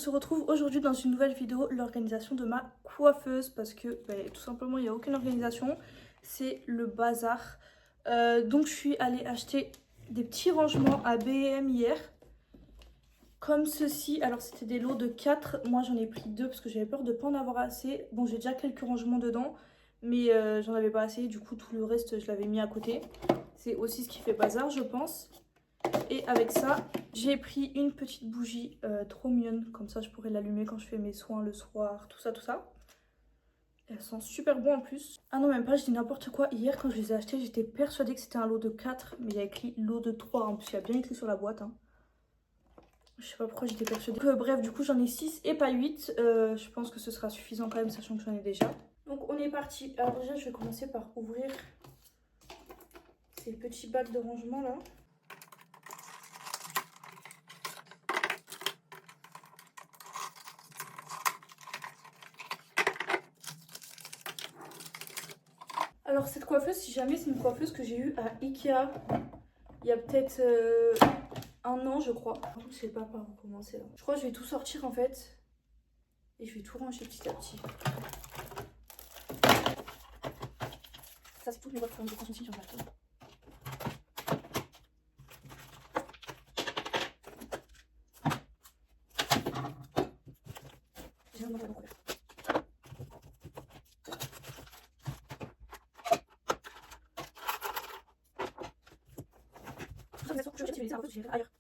se retrouve aujourd'hui dans une nouvelle vidéo, l'organisation de ma coiffeuse, parce que tout simplement il n'y a aucune organisation, c'est le bazar. Donc je suis allée acheter des petits rangements à B&M hier, comme ceci. Alors c'était des lots de 4, moi j'en ai pris 2 parce que j'avais peur de ne pas en avoir assez. Bon, j'ai déjà quelques rangements dedans, mais j'en avais pas assez, du coup tout le reste je l'avais mis à côté. C'est aussi ce qui fait bazar, je pense. Et avec ça, j'ai pris une petite bougie trop mignonne. Comme ça, je pourrais l'allumer quand je fais mes soins le soir, tout ça, tout ça. Elle sent super bon en plus. Ah non, même pas, je dis n'importe quoi. Hier, quand je les ai achetés, j'étais persuadée que c'était un lot de 4. Mais il y a écrit lot de 3. En plus, il y a bien écrit sur la boîte. Je sais pas pourquoi j'étais persuadée. Donc, bref, du coup, j'en ai 6 et pas 8. Je pense que ce sera suffisant quand même, sachant que j'en ai déjà. Donc, on est parti. Alors déjà, je vais commencer par ouvrir ces petits bacs de rangement là. Alors cette coiffeuse, si jamais c'est une coiffeuse que j'ai eue à Ikea il y a peut-être 1 an je crois. Je sais pas par où commencer là. Je crois que je vais tout sortir en fait. Et je vais tout ranger petit à petit. Ça c'est toutes mes boîtes de cosmétiques, j'en ai acheté. J'ai un endroit à recouvrir. Tout ça, je vais les laisser un peu, je vais ailleurs.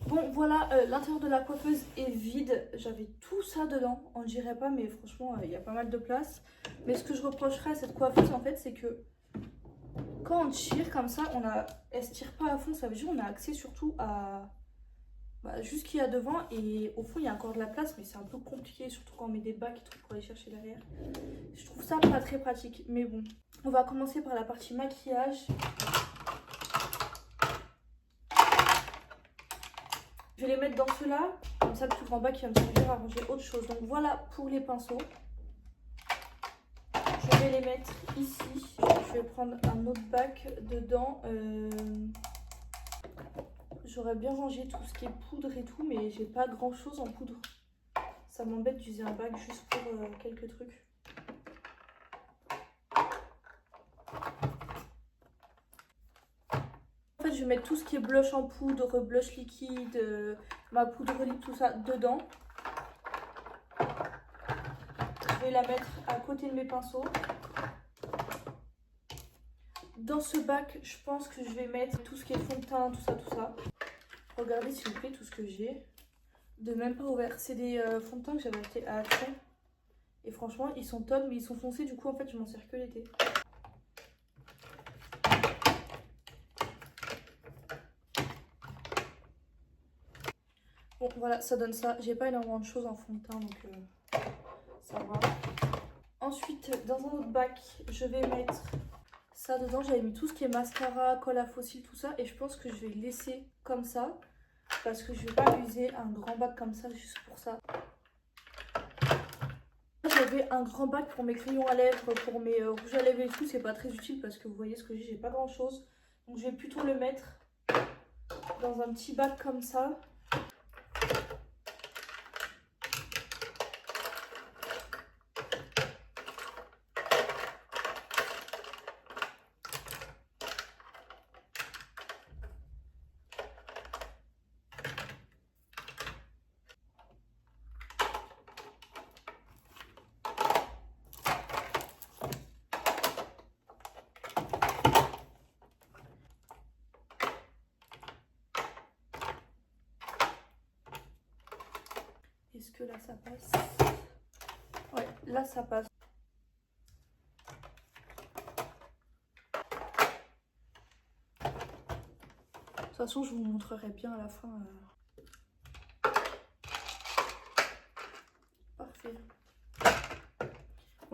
Bon voilà, l'intérieur de la coiffeuse est vide. J'avais tout ça dedans, on dirait pas, mais franchement il y a pas mal de place. Mais ce que je reprocherais à cette coiffeuse en fait, c'est que quand on tire comme ça, elle se tire pas à fond. Ça veut dire qu'on a accès surtout à juste ce qu'il y a devant, et au fond il y a encore de la place, mais c'est un peu compliqué, surtout quand on met des bacs et tout pour aller chercher derrière. Je trouve ça pas très pratique, mais bon. On va commencer par la partie maquillage. Je vais les mettre dans ceux-là, comme ça le plus grand bac qui va me servir à ranger autre chose. Donc voilà pour les pinceaux. Je vais les mettre ici. Je vais prendre un autre bac dedans. J'aurais bien rangé tout ce qui est poudre et tout, mais j'ai pas grand chose en poudre. Ça m'embête d'user un bac juste pour quelques trucs. En fait, je vais mettre tout ce qui est blush en poudre, blush liquide, ma poudre lip, tout ça dedans. Je vais la mettre à côté de mes pinceaux. Dans ce bac, je pense que je vais mettre tout ce qui est fond de teint, tout ça, tout ça. Regardez s'il vous plaît tout ce que j'ai. De même pas ouvert. C'est des fonds de teint que j'avais acheté à Action. Et franchement, ils sont top, mais ils sont foncés. Du coup, en fait, je m'en sers que l'été. Bon, voilà, ça donne ça. J'ai pas énormément de choses en fond de teint, donc ça va. Ensuite, dans un autre bac, je vais mettre ça dedans. J'avais mis tout ce qui est mascara, colle à faux cils, tout ça. Et je pense que je vais laisser comme ça. Parce que je vais pas user un grand bac comme ça juste pour ça. J'avais un grand bac pour mes crayons à lèvres, pour mes rouges à lèvres et tout. C'est pas très utile parce que vous voyez ce que j'ai pas grand chose. Donc je vais plutôt le mettre dans un petit bac comme ça. Est-ce que là ça passe? Ouais, là ça passe. De toute façon, je vous montrerai bien à la fin. Parfait.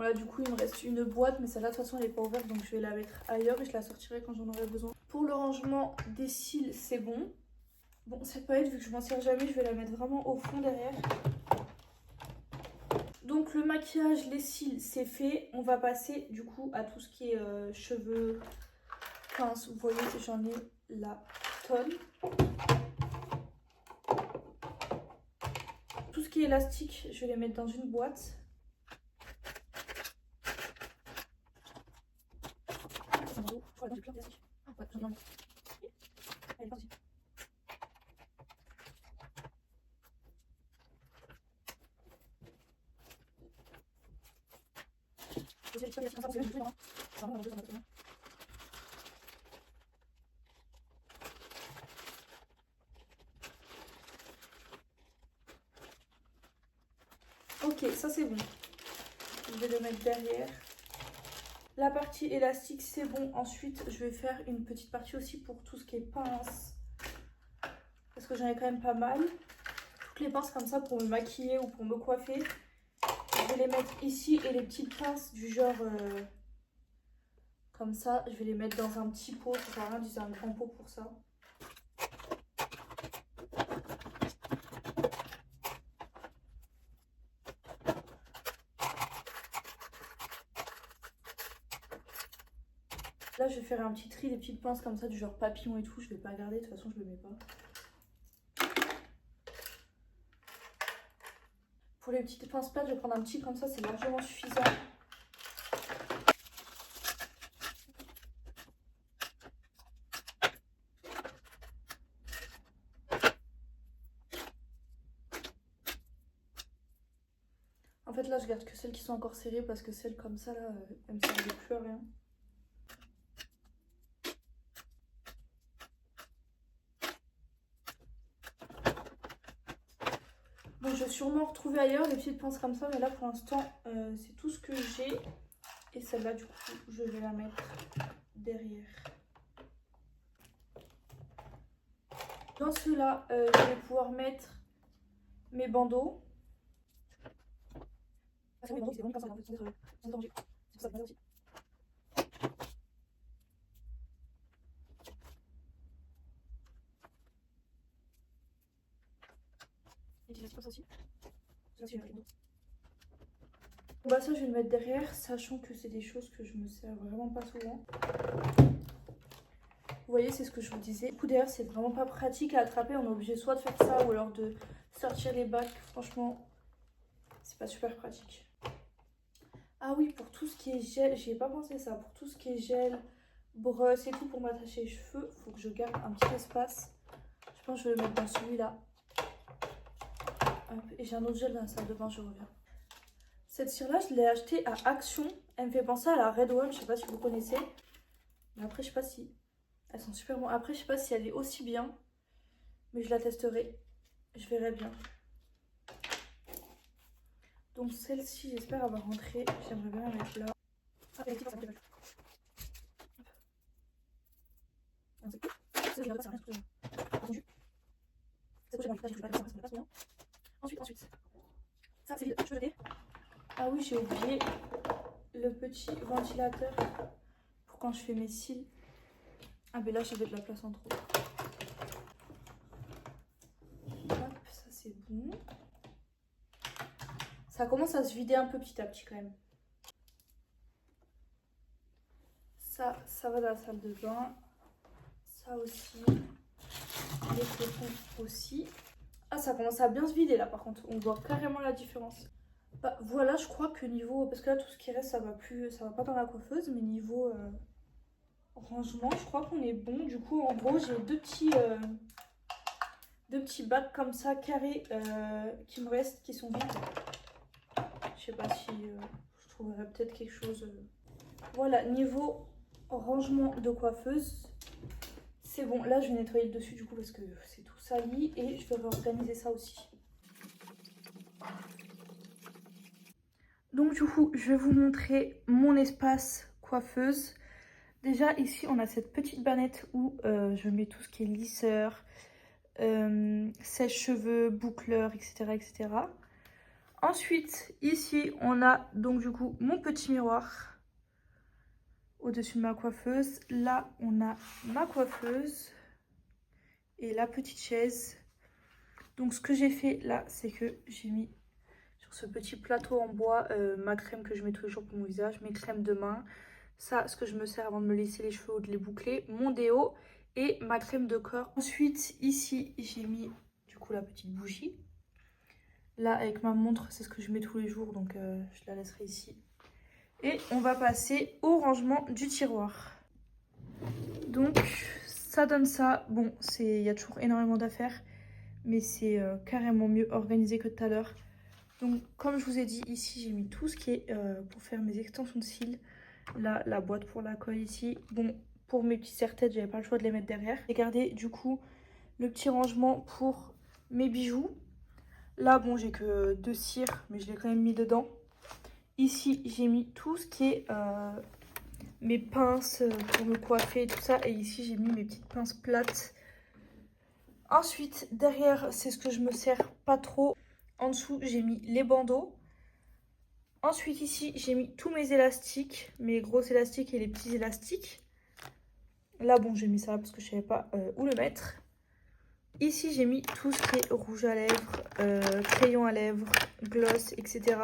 Bon là du coup il me reste une boîte, mais celle-là de toute façon elle n'est pas ouverte, donc je vais la mettre ailleurs et je la sortirai quand j'en aurai besoin. Pour le rangement des cils, c'est bon. Bon, cette palette, vu que je m'en sers jamais, je vais la mettre vraiment au fond derrière. Donc le maquillage, les cils, c'est fait. On va passer du coup à tout ce qui est cheveux, pince. Vous voyez, j'en ai la tonne. Tout ce qui est élastique, je vais les mettre dans une boîte. Ok, ça c'est bon. Je vais le mettre derrière. La partie élastique, c'est bon. Ensuite, je vais faire une petite partie aussi pour tout ce qui est pince. Parce que j'en ai quand même pas mal. Toutes les pinces comme ça pour me maquiller ou pour me coiffer. Je vais les mettre ici. Et les petites pinces du genre comme ça, je vais les mettre dans un petit pot. Ça sert à rien d'utiliser un grand pot pour ça. Là, je vais faire un petit tri des petites pinces comme ça, du genre papillon et tout. Je vais pas garder, de toute façon, je le mets pas. Pour les petites pinces plates, je vais prendre un petit comme ça, c'est largement suffisant. En fait, là, je garde que celles qui sont encore serrées parce que celles comme ça, là, elles me servent plus à rien. Bon, je vais sûrement retrouver ailleurs des petites pinces comme ça, mais là, pour l'instant, c'est tout ce que j'ai. Et celle-là, du coup, je vais la mettre derrière. Dans ceux-là, je vais pouvoir mettre mes bandeaux. C'est vraiment comme ça, c'est pour ça que aussi. Comme ça aussi. Bon bah ça je vais le mettre derrière, sachant que c'est des choses que je me sers vraiment pas souvent. Vous voyez, c'est ce que je vous disais. Du coup derrière c'est vraiment pas pratique à attraper, on est obligé soit de faire ça ou alors de sortir les bacs. Franchement, c'est pas super pratique. Ah oui, pour tout ce qui est gel, j'y ai pas pensé ça. Pour tout ce qui est gel, brosse et tout pour m'attacher les cheveux, faut que je garde un petit espace. Je pense que je vais le mettre dans celui-là. Et j'ai un autre gel dans la salle de bain, je reviens. Cette cire-là, je l'ai achetée à Action. Elle me fait penser à la Red One, je sais pas si vous connaissez. Mais après, je sais pas si... Elles sont super bonnes. Après, je sais pas si elle est aussi bien. Mais je la testerai. Je verrai bien. Donc celle-ci, j'espère avoir rentré. J'aimerais bien la mettre là. Ah, elle est petite, ça me Ensuite. Ça, c'est vide. Je peux jeter. Ah oui, j'ai oublié le petit ventilateur pour quand je fais mes cils. Ah ben là j'avais de la place en trop. Hop, ça c'est bon. Ça commence à se vider un peu petit à petit quand même. Ça va dans la salle de bain. Ça aussi. Les flocons aussi. Ah, ça commence à bien se vider là par contre. On voit carrément la différence. Bah voilà, je crois que niveau... Parce que là tout ce qui reste ça va pas dans la coiffeuse. Mais niveau rangement, je crois qu'on est bon. Du coup en gros j'ai deux petits bacs comme ça carrés qui me restent, qui sont vides. Je sais pas si je trouverai peut-être quelque chose. Voilà, niveau rangement de coiffeuse, c'est bon. Là je vais nettoyer le dessus du coup parce que c'est tout sali et je vais réorganiser ça aussi. Donc du coup je vais vous montrer mon espace coiffeuse. Déjà ici on a cette petite banette où je mets tout ce qui est lisseur, sèche-cheveux, boucleur, etc., etc. Ensuite, ici, on a donc du coup mon petit miroir au-dessus de ma coiffeuse. Là, on a ma coiffeuse et la petite chaise. Donc, ce que j'ai fait là, c'est que j'ai mis sur ce petit plateau en bois ma crème que je mets tous les jours pour mon visage, mes crèmes de main. Ça, ce que je me sers avant de me laisser les cheveux ou de les boucler, mon déo et ma crème de corps. Ensuite, ici, j'ai mis du coup la petite bougie. Là, avec ma montre, c'est ce que je mets tous les jours, donc je la laisserai ici. Et on va passer au rangement du tiroir. Donc, ça donne ça. Bon, il y a toujours énormément d'affaires, mais c'est carrément mieux organisé que tout à l'heure. Donc, comme je vous ai dit, ici, j'ai mis tout ce qui est pour faire mes extensions de cils. Là, la boîte pour la colle ici. Bon, pour mes petits serre-têtes, j'avais pas le choix de les mettre derrière. J'ai gardé, du coup, le petit rangement pour mes bijoux. Là, bon, j'ai que 2 cires, mais je l'ai quand même mis dedans. Ici, j'ai mis tout ce qui est mes pinces pour me coiffer et tout ça. Et ici, j'ai mis mes petites pinces plates. Ensuite, derrière, c'est ce que je me sers pas trop. En dessous, j'ai mis les bandeaux. Ensuite, ici, j'ai mis tous mes élastiques, mes gros élastiques et les petits élastiques. Là, bon, j'ai mis ça parce que je savais pas où le mettre. Ici, j'ai mis tout ce qui est rouge à lèvres, crayon à lèvres, gloss, etc.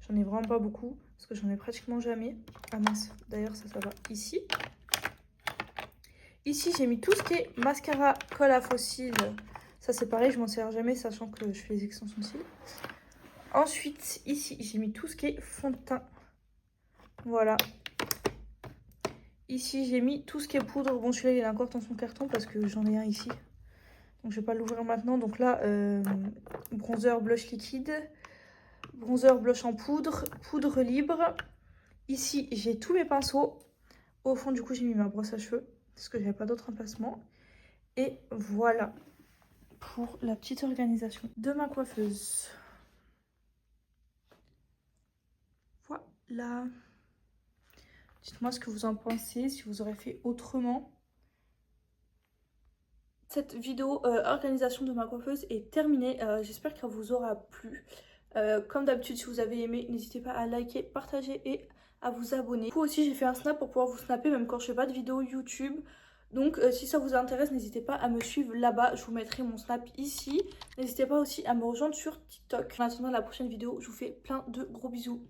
J'en ai vraiment pas beaucoup parce que j'en ai pratiquement jamais. Ah mince, d'ailleurs, ça va ici. Ici, j'ai mis tout ce qui est mascara, colle à faux cils. Ça, c'est pareil, je m'en sers jamais, sachant que je fais les extensions de cils. Ensuite, ici, j'ai mis tout ce qui est fond de teint. Voilà. Ici, j'ai mis tout ce qui est poudre. Bon, celui-là, il est encore dans son carton parce que j'en ai un ici. Donc, je vais pas l'ouvrir maintenant. Donc là, bronzer, blush liquide. Bronzer, blush en poudre. Poudre libre. Ici, j'ai tous mes pinceaux. Au fond, du coup, j'ai mis ma brosse à cheveux parce que j'avais pas d'autre emplacement. Et voilà pour la petite organisation de ma coiffeuse. Voilà. Dites-moi ce que vous en pensez, si vous aurez fait autrement. Cette vidéo organisation de ma coiffeuse est terminée. J'espère qu'elle vous aura plu. Comme d'habitude, si vous avez aimé, n'hésitez pas à liker, partager et à vous abonner. Du coup aussi, j'ai fait un snap pour pouvoir vous snapper même quand je fais pas de vidéo YouTube. Donc si ça vous intéresse, n'hésitez pas à me suivre là-bas. Je vous mettrai mon snap ici. N'hésitez pas aussi à me rejoindre sur TikTok. En attendant la prochaine vidéo, je vous fais plein de gros bisous.